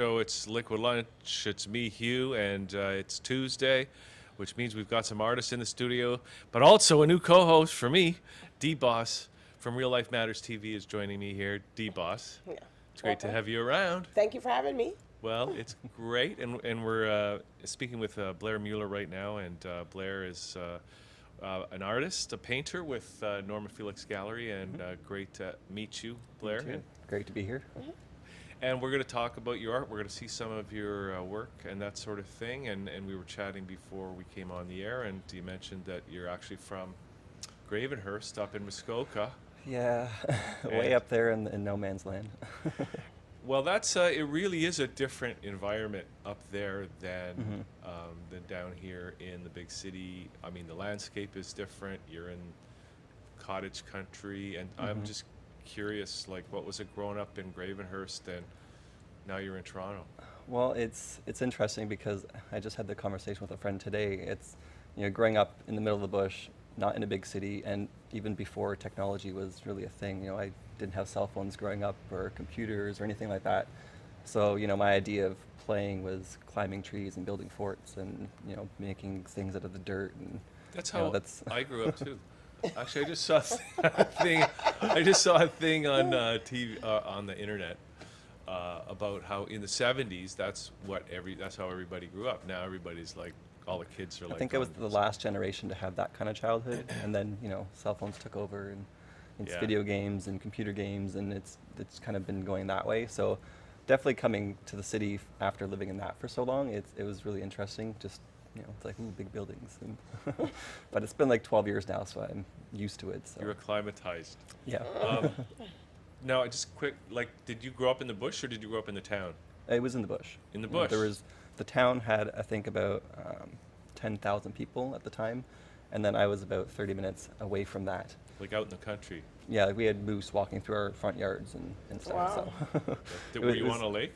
show. It's Liquid Lunch. It's me, Hugh, and it's Tuesday, which means we've got some artists in the studio, but also a new co-host for me, D-Boss from Real Life Matters TV is joining me here. D-Boss, Yeah. it's great to have you around. Thank you for having me. Well, it's great, and we're speaking with Blair Mueller right now, and Blair is an artist, a painter with Norma Felix Gallery, and great to meet you, Blair. You too. Great to be here. And we're going to talk about your art. We're going to see some of your work and that sort of thing. And we were chatting before we came on the air, and you mentioned that you're actually from Gravenhurst up in Muskoka. Yeah, way up there in no man's land. Well, that's it. Really is a different environment up there than down here in the big city. I mean, the landscape is different. You're in cottage country, and I'm just curious, like, what was it growing up in Gravenhurst, and now you're in Toronto? Well, it's interesting because I just had the conversation with a friend today. It's, growing up in the middle of the bush, not in a big city, and even before technology was really a thing. I didn't have cell phones growing up or computers or anything like that. So, my idea of playing was climbing trees and building forts and, making things out of the dirt. And that's how I grew up too. Actually, I just saw a thing. I just saw a thing on TV on the internet about how in the '70s that's how everybody grew up. Now everybody's like, all the kids are like. I think I was the last generation to have that kind of childhood, and then cell phones took over, and it's video games and computer games, and it's kind of been going that way. So definitely coming to the city after living in that for so long, it was really interesting. Just it's like, ooh, big buildings. And but it's been like 12 years now, so I'm used to it. So. You're acclimatized. Yeah. Now, just quick, like, did you grow up in the bush or did you grow up in the town? It was in the bush. In the bush? The town had, I think, about 10,000 people at the time, and then I was about 30 minutes away from that. Like out in the country? Yeah, like we had moose walking through our front yards and stuff. Wow. So. Were you on a lake?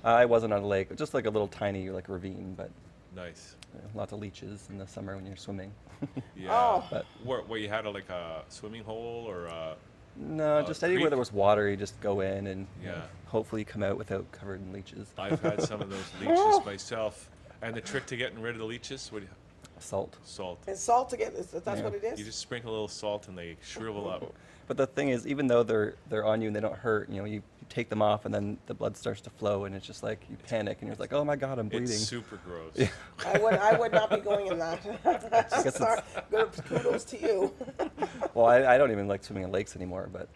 I wasn't on a lake, just like a little tiny like ravine, but. Nice. Lots of leeches in the summer when you're swimming. Yeah. Oh. But where you had like a swimming hole or a no, just anywhere there was water, you just go in and hopefully come out without covered in leeches. I've had some of those leeches myself. And the trick to getting rid of the leeches, Salt. Salt. And salt again, that's what it is? You just sprinkle a little salt and they shrivel up. But the thing is, even though they're on you and they don't hurt, you take them off and then the blood starts to flow and it's just like you panic and you're like, oh my God, I'm bleeding. It's super gross. Yeah. I would not be going in that. Sorry, kudos to you. Well, I don't even like swimming in lakes anymore, but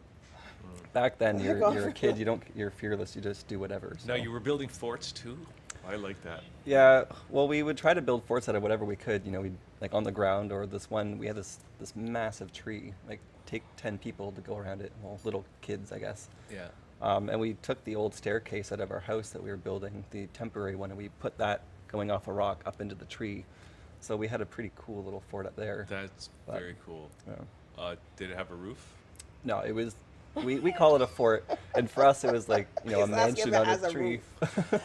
back then you're a kid, you're fearless, you just do whatever. So. Now you were building forts too? I like that. Yeah, well, we would try to build forts out of whatever we could. We'd like on the ground, or we had this massive tree, like take 10 people to go around it. Well, little kids, I guess. Yeah. And we took the old staircase out of our house that we were building, the temporary one, and we put that going off a rock up into the tree. So we had a pretty cool little fort up there. That's very cool. Yeah. Did it have a roof? No, it was. We call it a fort, and for us it was like a mansion on a tree.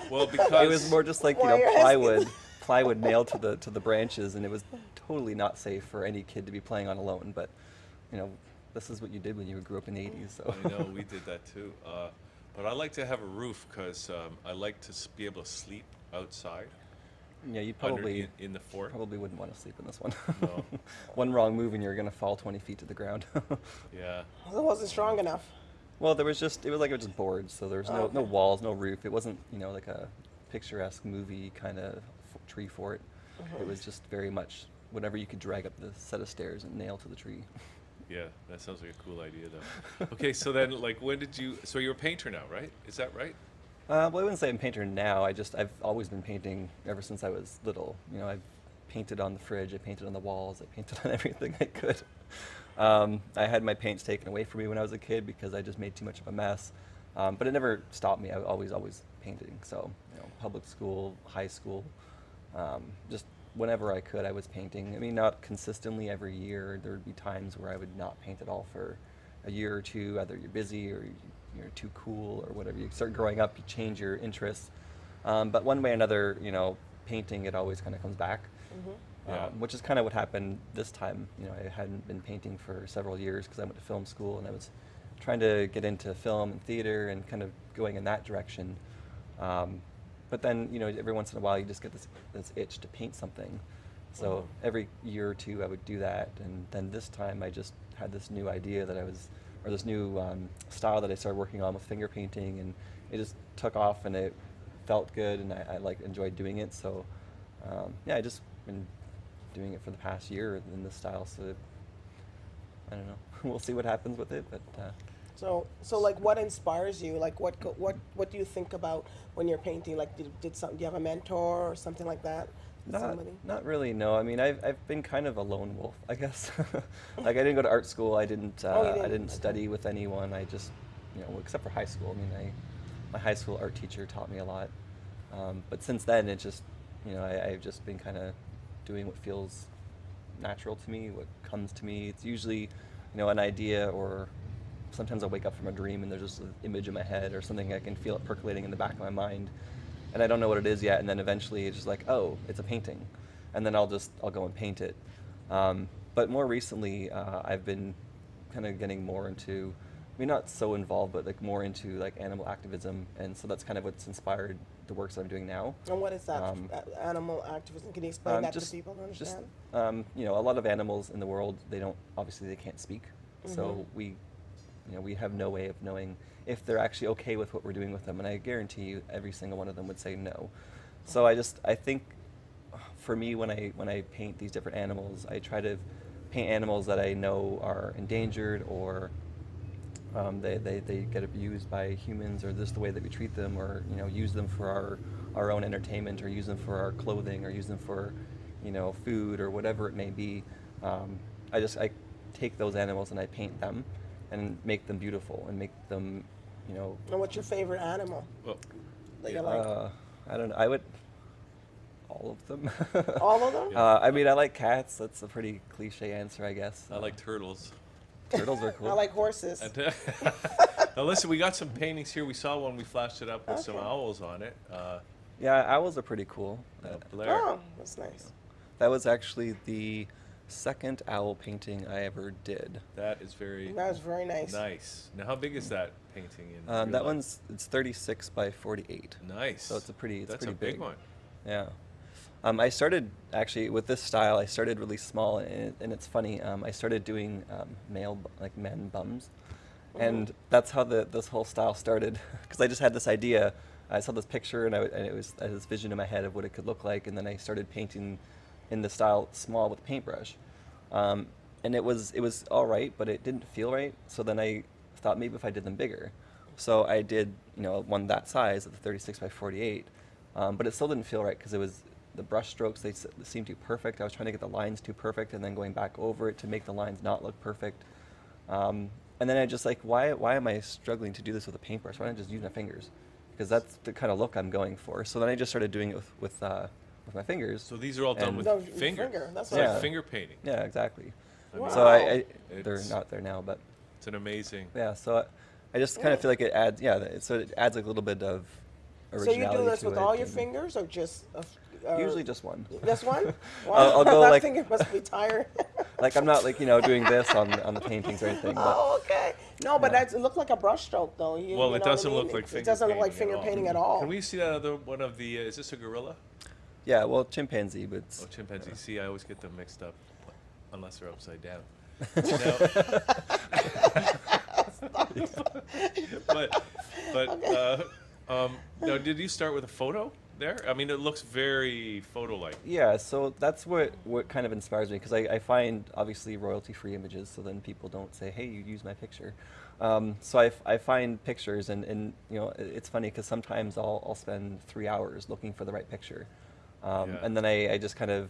Well, because it was more just like plywood nailed to the branches, and it was totally not safe for any kid to be playing on alone. But this is what you did when you grew up in the '80s. So I know we did that too. But I like to have a roof because I like to be able to sleep outside. Yeah, you probably in the fort. Probably wouldn't want to sleep in this one. No. One wrong move and you're gonna fall 20 feet to the ground. Yeah. It wasn't strong enough. Well, it was just boards, so there was no walls, no roof. It wasn't like a picturesque movie kind of tree fort. It was just very much whatever you could drag up the set of stairs and nail to the tree. Yeah, that sounds like a cool idea though. Okay, so then like so you're a painter now, right? Is that right? Well, I wouldn't say I'm a painter now. I've always been painting ever since I was little. I've painted on the fridge, I painted on the walls, I painted on everything I could. I had my paints taken away from me when I was a kid because I just made too much of a mess. But it never stopped me. I was always painting. So, public school, high school, just whenever I could, I was painting. I mean, not consistently every year. There would be times where I would not paint at all for a year or two. Either you're busy or you're too cool or whatever. You start growing up, you change your interests. But one way or another, painting, it always kind of comes back. Which is kind of what happened this time. I hadn't been painting for several years because I went to film school and I was trying to get into film and theater and kind of going in that direction. But then, every once in a while you just get this itch to paint something. So every year or two I would do that, and then this time I just had this new idea or this new style that I started working on with finger painting, and it just took off and it felt good, and I enjoyed doing it. So I just been doing it for the past year in this style. So I don't know. We'll see what happens with it, but. So like, what inspires you? Like, what do you think about when you're painting? Like, do you have a mentor or something like that? Not really. No. I mean, I've been kind of a lone wolf, I guess. Like, I didn't go to art school. I didn't. I didn't study with anyone. I just, except for high school. I mean, my high school art teacher taught me a lot. But since then, it just, I've just been kind of doing what feels natural to me, what comes to me. It's usually, an idea, or sometimes I'll wake up from a dream and there's just an image in my head or something. I can feel it percolating in the back of my mind, and I don't know what it is yet. And then eventually it's just like, oh, it's a painting, and then I'll go and paint it. But more recently, I've been kind of getting more into, not so involved, but like more into like animal activism, and so that's kind of what's inspired the works that I'm doing now. And what is that, animal activism? Can you explain that to people to understand? A lot of animals in the world, they can't speak, so we have no way of knowing if they're actually okay with what we're doing with them, and I guarantee you every single one of them would say no. So I think for me, when I paint these different animals, I try to paint animals that I know are endangered, or they get abused by humans, or just the way that we treat them, or use them for our own entertainment, or use them for our clothing, or use them for food, or whatever it may be. I take those animals and I paint them and make them beautiful and make them, And what's your favorite animal? Well, that you like? I don't know. I would all of them. All of them? I mean, I like cats. That's a pretty cliche answer, I guess. I like turtles. Turtles are cool. I like horses. Now listen, we got some paintings here. We saw one. We flashed it up with some owls on it. Yeah, owls are pretty cool. Blair. Oh, that's nice. That was actually the second owl painting I ever did. That was very nice. Nice. Now, how big is that painting? It's 36 by 48. Nice. So it's pretty big big one. Yeah. I started actually with this style. I started really small, and it's funny. I started doing men bums, and that's how this whole style started. Because I just had this idea. I saw this picture, and I had this vision in my head of what it could look like, and then I started painting in the style small with a paintbrush, and it was all right, but it didn't feel right. So then I thought maybe if I did them bigger, so I did one that size at the 36 by 48, but it still didn't feel right because it was the brush strokes, they seemed too perfect. I was trying to get the lines too perfect, and then going back over it to make the lines not look perfect. And then I just why am I struggling to do this with a paintbrush? Why don't I just use my fingers? Because that's the kind of look I'm going for. So then I just started doing it with my fingers. So these are all done with finger. That's like finger painting. Yeah, exactly. Wow. So they're not there now, but it's an amazing. Yeah. So I just kind of feel like it adds. Yeah. So it adds a little bit of originality. So you do this to with it, all your fingers, or just? Usually just one. Just one? Wow. I'll go that finger must be tired. I'm not doing this on the paintings or anything. But, oh, okay. No, but it looked like a brush stroke, though. It doesn't look like finger. It doesn't look like finger painting at all. Can we see that other one of the? Is this a gorilla? Yeah, well, chimpanzee, but. Oh, chimpanzee. See, I always get them mixed up, unless they're upside down. Now, did you start with a photo there? I mean, it looks very photo-like. Yeah, so that's what kind of inspires me, because I find obviously royalty-free images, so then people don't say, hey, you use my picture. So I find pictures, and it's funny because sometimes I'll spend 3 hours looking for the right picture, and then I just kind of,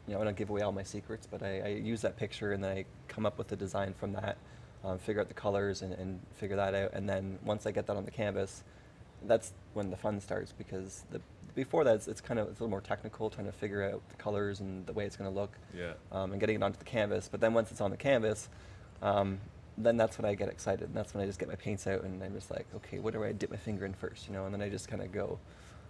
I don't give away all my secrets, but I use that picture and then I come up with a design from that, figure out the colors and figure that out, and then once I get that on the canvas, that's when the fun starts, because before that it's a little more technical, trying to figure out the colors and the way it's going to look, and getting it onto the canvas. But then once it's on the canvas, then that's when I get excited, and that's when I just get my paints out and I'm just like, okay, what do I dip my finger in first, and then I just kind of go.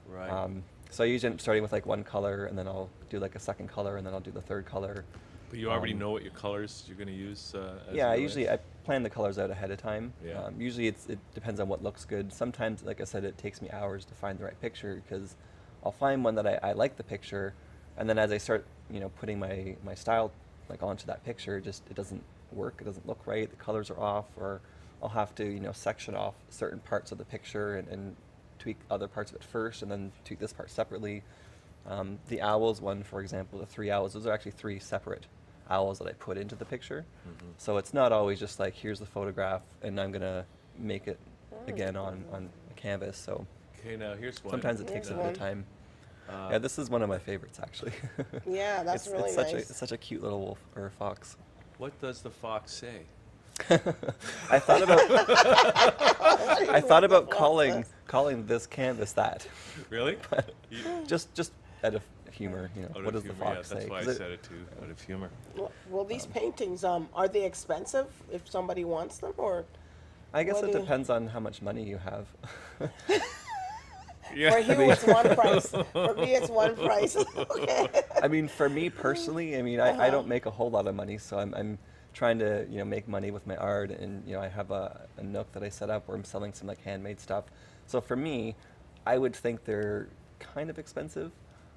Right. So I usually end up starting with one color, and then I'll do a second color, and then I'll do the third color. But you already know what your colors you're going to use. Yeah, I plan the colors out ahead of time. Yeah. Usually it depends on what looks good. Sometimes, like I said, it takes me hours to find the right picture because I'll find one that I like the picture, and then as I start, putting my style like onto that picture, it doesn't work. It doesn't look right. The colors are off, or I'll have to, section off certain parts of the picture and tweak other parts of it first, and then tweak this part separately. The owls one, for example, the 3 owls, those are actually 3 separate owls that I put into the picture. Mm-hmm. So it's not always just like, here's the photograph, and I'm going to make it again on a canvas. So Okay, now here's one. sometimes it takes a bit of time. Yeah, this is one of my favorites, actually. Yeah, that's really nice. It's such a cute little wolf or fox. What does the fox say? I thought about calling this canvas that. Really? just out of humor, Out what of does the humor, fox yeah, say? that's why I 'Cause said it too, out of humor. Well, these paintings, are they expensive if somebody wants them, or? I guess What it do you- depends on how much money you have. Yeah. For Hugh, it's one price. For me, it's one price. Okay. I mean, for me personally, I don't make a whole lot of money, so I'm trying to make money with my art, and I have a nook that I set up where I'm selling some like handmade stuff. So for me, I would think they're kind of expensive,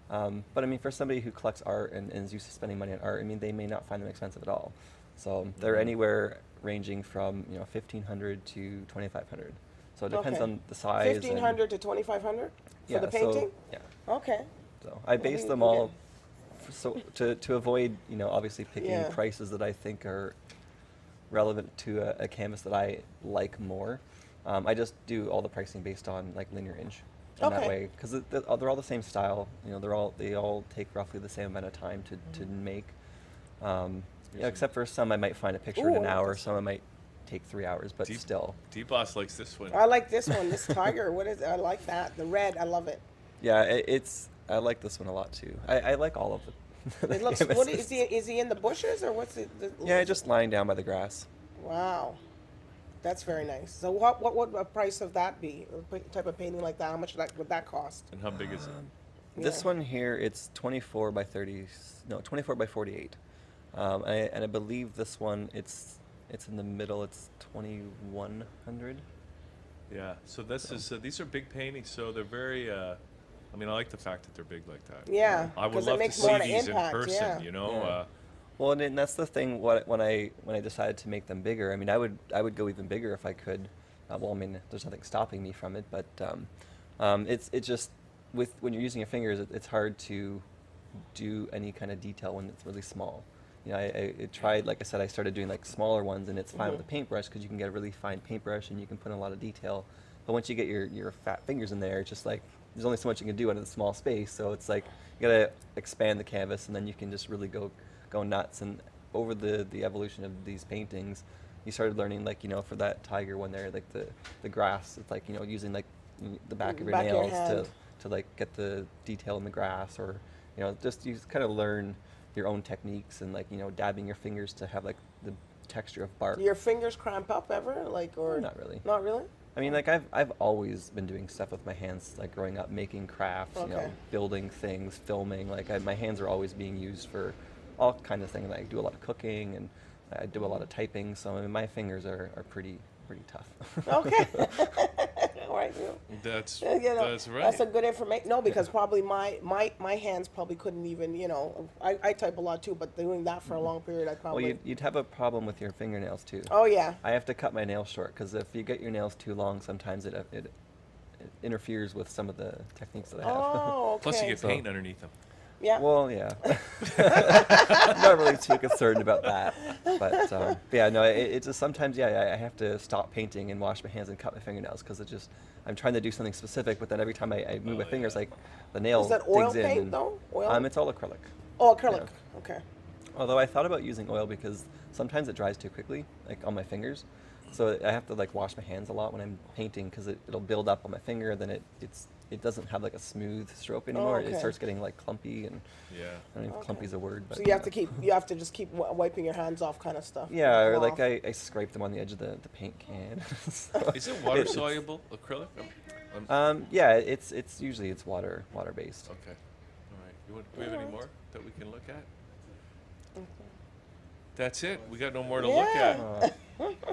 but I mean, for somebody who collects art and is used to spending money on art, I mean, they may not find them expensive at all. So they're anywhere ranging from $1,500 to $2,500. So it depends Okay. on the size. 1,500 to 2,500 for the so, painting? yeah. Okay. So I base you- them you all so to avoid obviously picking Yeah. prices that I think are relevant to a canvas that I like more. I just do all the pricing based on like linear inch. In that Okay. way, because they're all the same style. They all take roughly the same amount of time to make. Except for some I might find a picture in Ooh, an I like hour. this. Some I might take 3 hours, but Deep- still. D-Boss likes this one. I like this one, this tiger. What is it? I like that. The red, I love it. Yeah, I like this one a lot too. I like all of it. It looks. What is he in the bushes or what's it? Yeah, just lying down by the grass. Wow, that's very nice. So what would a price of that be? A type of painting like that? How much would that cost? And how big is it? This Yeah. one here, it's 24 by 30, no, 24 by 48. And I believe this one, it's in the middle, it's 2,100. Yeah. So this is these are big paintings. So they're very. I mean, I like the fact that they're big like that. Yeah, I would 'cause it love to makes more see of an these impact, in person. yeah. Yeah. Well, and that's the thing. When I decided to make them bigger, I mean, I would go even bigger if I could. Well, I mean, there's nothing stopping me from it, but it's just when you're using your fingers, it's hard to do any kind of detail when it's really small. I tried, like I said, I started doing like smaller ones, and it's fine with a paintbrush because you can get a really fine paintbrush and you can put in a lot of detail. But once you get your fat fingers in there, it's just like there's only so much you can do in a small space. So it's like you gotta expand the canvas, and then you can just really go nuts. And over the evolution of these paintings, you started learning, like for that tiger one there, like the grass. It's like using like the back of your Back of your nails hand. to like get the detail in the grass, or just you kind of learn your own techniques, and like dabbing your fingers to have like the texture of bark. Do your fingers cramp up ever, like, or Not really. Not really. I mean, like I've always been doing stuff with my hands, like growing up, making crafts, Okay. building things, filming. Like my hands are always being used for all kind of things. Like I do a lot of cooking, and I do a lot of typing. So I mean, my fingers are pretty tough. Okay. All right. That's That's right. That's a good information. No, because probably my hands probably couldn't even. I type a lot too, but doing that for a long period, I Well, probably. you'd have a problem with your fingernails too. Oh yeah. I have to cut my nails short because if you get your nails too long, sometimes it interferes with some of the techniques that I have. Oh, okay. Plus, you get So- paint underneath them. Yeah. Well, yeah. I'm not really too concerned about that. But yeah, no, it's just sometimes, yeah, I have to stop painting and wash my hands and cut my fingernails because I'm trying to do something specific, but then every time I move my fingers, like the nail Is that oil digs in. paint and, though? Oil. It's all acrylic. Oh, acrylic. Okay. Although I thought about using oil because sometimes it dries too quickly, like on my fingers. So I have to like wash my hands a lot when I'm painting because it'll build up on my finger. Then it doesn't have like a smooth stroke anymore. It okay. starts getting like clumpy, and Yeah. I don't know if clumpy's a word. But So you have to just keep wiping your hands off, kind of stuff. yeah, or Them like off. I scrape them on the edge of the paint can. So Is it water it's- soluble acrylic? Yeah, it's usually it's water based. Okay. All right. Do we have any more that we can look at? That's it. We got no more to look at.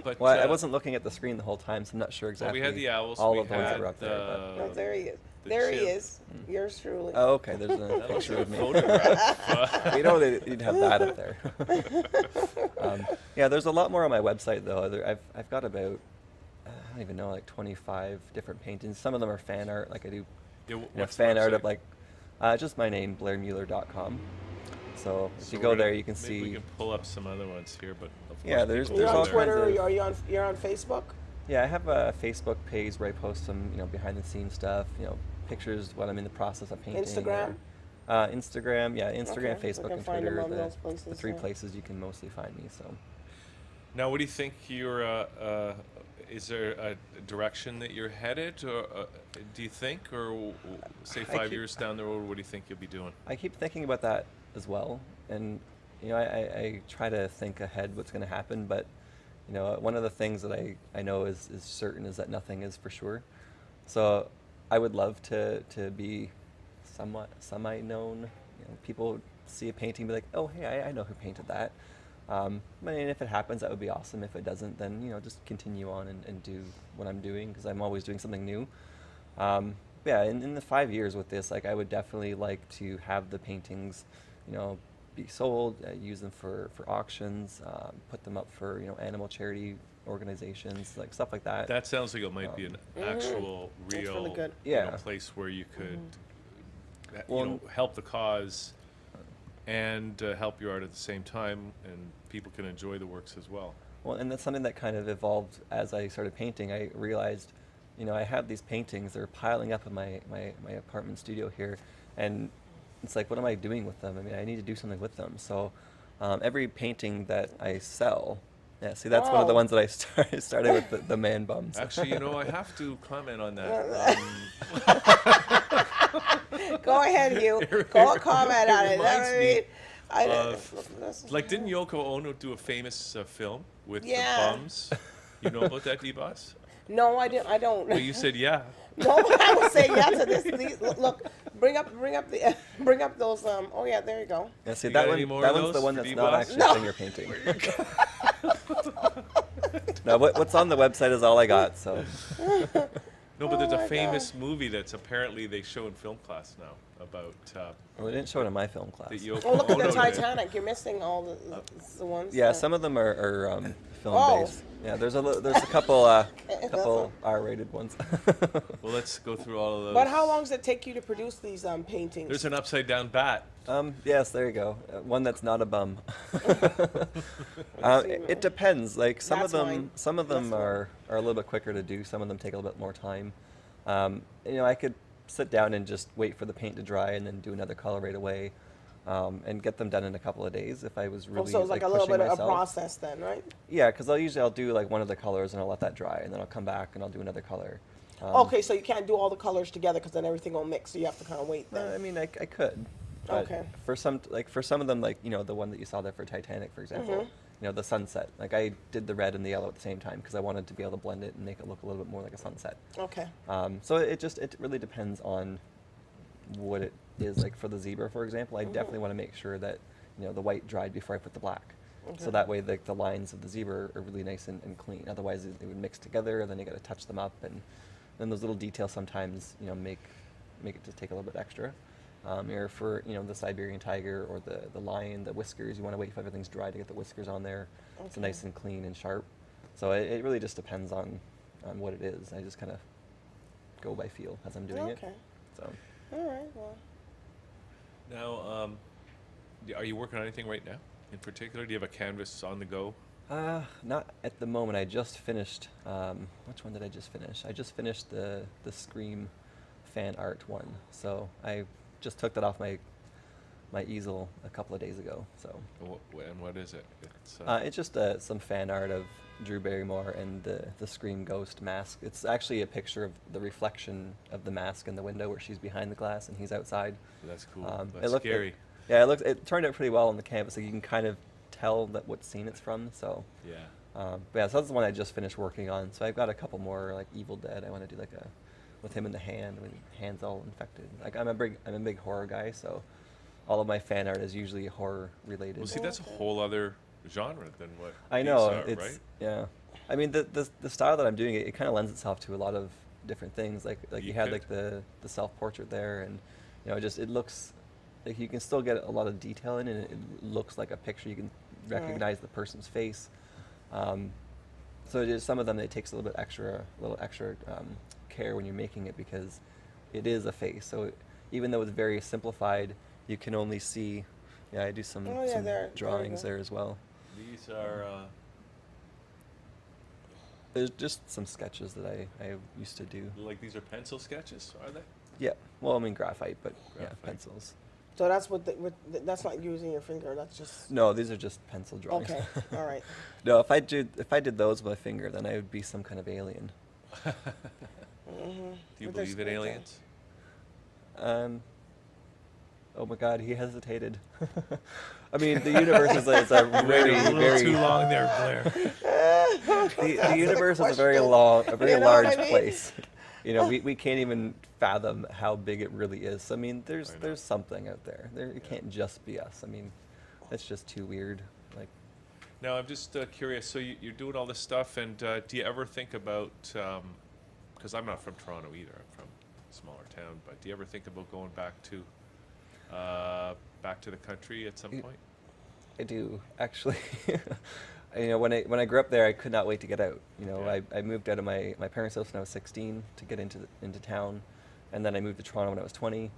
But Well, I wasn't looking at the screen the whole time, so I'm not sure well, exactly. we had the owls. all we of the ones that had were up there. But. No, there he is. the There he chimp. is. Yours truly. Oh, okay. There's a That looks picture like of a me. photograph. You know you'd have that up there. Yeah, there's a lot more on my website though. I've got about I don't even know, like 25 different paintings. Some of them are fan art. Like I do Yeah, what's fan the art of website? like just my name, BlairMueller.com. So if So you we're go gonna- there, you can maybe see. we can pull up some other ones here, but of Yeah, course there's- people You're there's go on all there. kinds Twitter. of- Are you on? You're on Facebook. Yeah, I have a Facebook page where I post some, behind the scenes stuff, pictures when I'm in the process of painting. Instagram? Instagram, yeah, Instagram, Okay, so I Facebook, can and find them Twitter. on those The places, three yeah. places you can mostly find me. So. Now, what do you think your is there a direction that you're headed, or do you think, or say I 5 keep- years down the road, what do you think you'll be doing? I keep thinking about that as well, and I try to think ahead what's going to happen, but one of the things that I know is certain is that nothing is for sure. So I would love to be somewhat semi-known. People see a painting, be like, oh hey, I know who painted that. I mean, if it happens, that would be awesome. If it doesn't, then just continue on and do what I'm doing, because I'm always doing something new. Yeah, in the 5 years with this, like I would definitely like to have the paintings, be sold, use them for auctions, put them up for animal charity organizations, like stuff like that. That sounds like it might be an actual, That's real really good. Yeah. place where you could Well, help the cause and help your art at the same time, and people can enjoy the works as well. Well, and that's something that kind of evolved as I started painting. I realized, I have these paintings, they're piling up in my apartment studio here, and it's like, what am I doing with them? I mean, I need to do something with them. So every painting that I sell, yeah, see, that's one of the Wow. ones that I started with, the man bums. Actually, I have to comment on that. Go ahead, Hugh. It Go comment on it. reminds me I of, like, didn't Yoko Ono do a famous film with Yeah. the bums? You know about that, D-Boss? No, I didn't. I don't. Well, you said yeah. No, but I would say yeah to this. Look, bring up those. Oh yeah, there you go. Yeah, see, You that got one, any more that of one's the those one for that's not D-Boss? actually No. a finger painting. No, what's on the website is all I got, so. No, but there's Oh a my famous movie that's apparently they show in film class now about Well, they didn't show it in my film class. that Yoko Oh, look at Ono the did. Titanic. You're missing all the ones. Yeah, that- some of them are film Oh. based. Yeah, there's a couple couple R-rated ones. Well, let's go through all of those. But how long does it take you to produce these paintings? There's an upside down bat. Yes, there you go. One that's not a bum. Let's see, It depends. Like some That's of them, mine. some of them That's mine. are a little bit quicker to do. Some of them take a little bit more time. I could sit down and just wait for the paint to dry and then do another color right away, and get them done in a couple of days if I was Oh, really so it's like a little pushing bit of a myself. process then, right? Yeah, because I'll do like one of the colors and I'll let that dry, and then I'll come back and I'll do another color. Okay, so you can't do all the colors together because then everything will mix. So you have to kind of wait I then. mean, I could. But Okay. For some of them, like the one that you saw there for Titanic, for example, the sunset. Like I did the red and the yellow at the same time because I wanted to be able to blend it and make it look a little bit more like a sunset. Okay. So it really depends on what it is. Like for the zebra, for example, I definitely want to make sure that the white dried before I put the black. So Okay. that way the lines of the zebra are really nice and clean. Otherwise they would mix together, and then you got to touch them up, and then those little details sometimes make it just take a little bit extra. Or for the Siberian tiger or the lion, the whiskers, you want to wait for everything's dry to get the whiskers on there, so Okay. nice and clean and sharp. So it really just depends on what it is. I just kind of go by feel as I'm doing it. Okay. So All right. Well. Now, are you working on anything right now in particular? Do you have a canvas on the go? not at the moment. I just finished. Which one did I just finish? I just finished the Scream fan art one. So I just took that off my easel a couple of days ago. So And what is it? it's just some fan art of Drew Barrymore and the Scream ghost mask. It's actually a picture of the reflection of the mask in the window where she's behind the glass and he's outside. That's cool. It That's looked- scary. It turned out pretty well on the canvas. So you can kind of tell that what scene it's from. So Yeah. but yeah, so that's the one I just finished working on. So I've got a couple more like Evil Dead. I want to do like with him in the hand, when hands all infected. Like I'm a big horror guy, so all of my fan art is usually horror related. Well, see, that's a whole other genre than what I these know are, it's right? yeah. I mean the style that I'm doing it kind of lends itself to a lot of different things. Like You you had could. like the self portrait there, and it looks like you can still get a lot of detail in it. It looks like a picture. You can Right. recognize the person's face. Um, so just some of them it takes a little extra care when you're making it because it is a face. So even though it's very simplified, you can only see. Yeah, I do some Oh, yeah, there you drawings go. there as well. These are There's just some sketches that I used to do. like these are pencil sketches, are they? Yeah, well, I mean graphite, but yeah, Graphite. pencils. So that's that's not using your finger. That's just No, these are just pencil drawings. okay. All right. No, if I did those with my finger, then I would be some kind of alien. Do you But there's believe in okay. aliens? Oh my God, he hesitated. I mean, the universe is a very, Waited a little very. too long there, Blair. The universe is a very question. very You know what large I mean? place. We can't even fathom how big it really is. So, I mean, I know. there's something out there. It can't just be us. I mean, that's just too weird. Like, Now, I'm just curious. So you're doing all this stuff, and do you ever think about? Because I'm not from Toronto either. I'm from a smaller town. But do you ever think about going back to the country at some You- point? I do actually. When I grew up there, I could not wait to get out. Yeah. I moved out of my parents' house when I was 16 to get into town, and then I moved to Toronto when I was 20,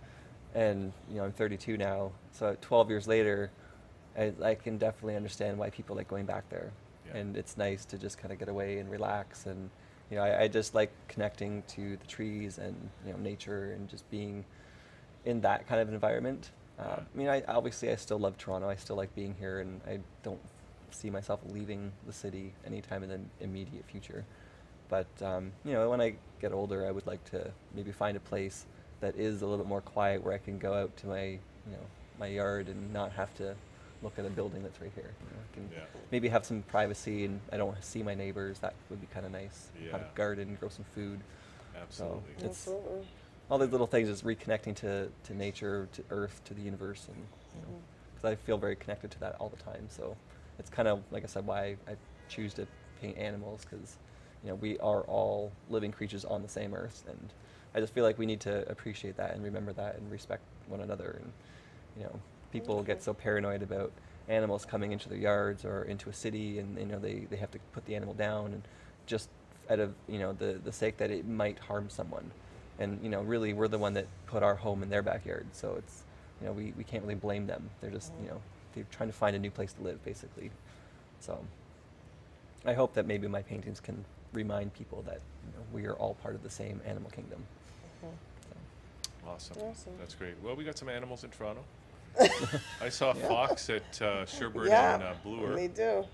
and I'm 32 now. So 12 years later, I can definitely understand why people like going back there, Yeah. and it's nice to just kind of get away and relax. And I just like connecting to the trees and nature and just being in that kind of environment. Yeah. I mean, I still love Toronto. I still like being here, and I don't see myself leaving the city anytime in the immediate future. But when I get older, I would like to maybe find a place that is a little bit more quiet, where I can go out to my yard and not have to look at a building that's right here. I can Yeah. maybe have some privacy, and I don't see my neighbors. That would be kind of nice. Have Yeah. a garden, grow some food. Absolutely. It's Absolutely. all these little things, is reconnecting to nature, to earth, to the universe, and because I feel very connected to that all the time. So it's kind of, like I said, why I choose to paint animals, because we are all living creatures on the same earth, and I just feel like we need to appreciate that and remember that and respect one another. And people get so paranoid about animals coming into their yards or into a city, and they have to put the animal down, and just out of the sake that it might harm someone. And really, we're the one that put our home in their backyard, so it's we can't really blame them. They're just they're trying to find a new place to live, basically. So I hope that maybe my paintings can remind people that we are all part of the same animal kingdom. So, Awesome. Awesome. That's great. Well, we got some animals in Toronto. I saw a Yeah. fox at Sherbourne Yeah, and Bloor. they do.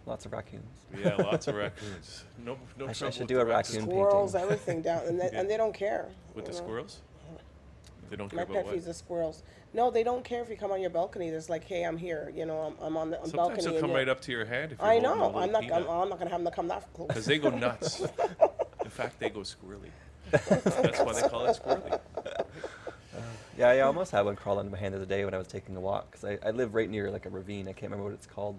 lots of raccoons. Yeah, lots of raccoons. No I trouble should with do the a raccoons. raccoon Squirrels, painting. everything down, and they don't care. With the you know. squirrels? They don't care My about pet what? peeves are squirrels. No, they don't care if you come on your balcony. It's like, hey, I'm here. I'm on the Sometimes balcony. they'll and come you're- right up to your hand if you're I holding a know. little I'm not. peanut. I'm not gonna have them to come that close. Because they go nuts. In fact, they go squirrely. That's why they call it squirrely. Yeah, I almost had one crawl under my hand the other day when I was taking a walk, because I live right near like a ravine. I can't remember what it's called.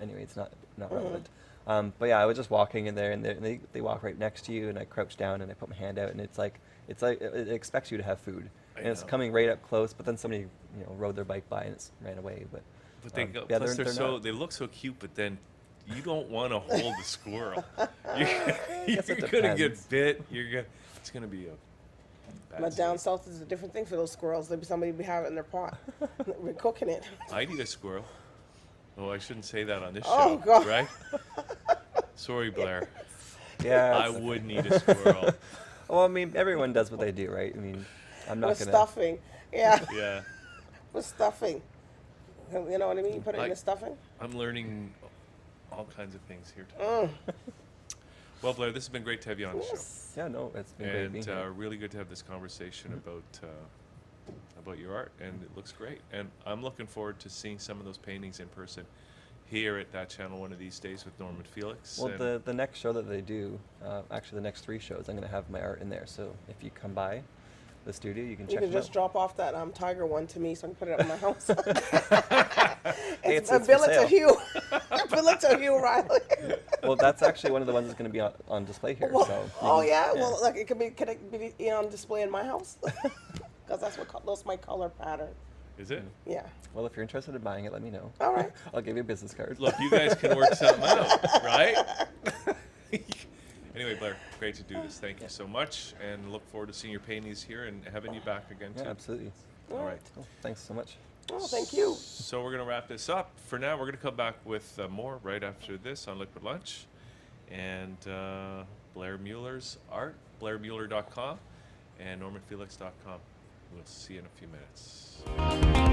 Anyway, it's not relevant. But yeah, I was just walking in there, and they walk right next to you, and I crouch down and I put my hand out, and it's like it expects you to have food, I and it's know. coming right up close. But then somebody rode their bike by and it's ran away. But But yeah, plus they're not. they look so cute, but then you don't want to hold the squirrel. You're, guess it you're gonna depends. get bit. It's gonna be a bad But down scene. south is a different thing for those squirrels. Somebody be having it in their pot. We're cooking it. I'd eat a squirrel. Oh, I shouldn't say that on this Oh, show, God. right? Sorry, Blair. yeah, I wouldn't eat a squirrel. well, I mean, everyone does what they do, right? I mean, I'm not With gonna. stuffing. Yeah, Yeah, with stuffing. You know what I mean? You put it in I- the stuffing. I'm learning all kinds of things here today. Mm. Well, Blair, this has been great to have you on the show. Yes. Yeah, no, it's been great being And here. really good to have this conversation about your art, and it looks great. And I'm looking forward to seeing some of those paintings in person here at ThatChannel one of these days with Norman Felix. Well, and the next show that they do, actually the next 3 shows, I'm going to have my art in there. So if you come by, the studio. You can You check can them just out. drop off that tiger one to me so I can put it up in my house. Hey, it's a for bill it to sale. Hugh. Bill it to Hugh Reilly. Well, that's actually one of the ones that's going to be on display here. Well, So you oh can- yeah, well, like can it be on display in my house? Because that's my color pattern. Is it? Yeah. Well, if you're interested in buying it, let me know. All right. I'll give you a business card. Look, you guys can work something out, right? Anyway, Blair, great to do this. Thank you so much, and look forward to seeing your paintings here and having you back again too. Yeah, absolutely. All right. Cool. Thanks so much. Oh, thank you. So we're going to wrap this up. For now, we're going to come back with more right after this on Liquid Lunch. And Blair Mueller's art, blairmueller.com, and normanfelix.com. We'll see you in a few minutes.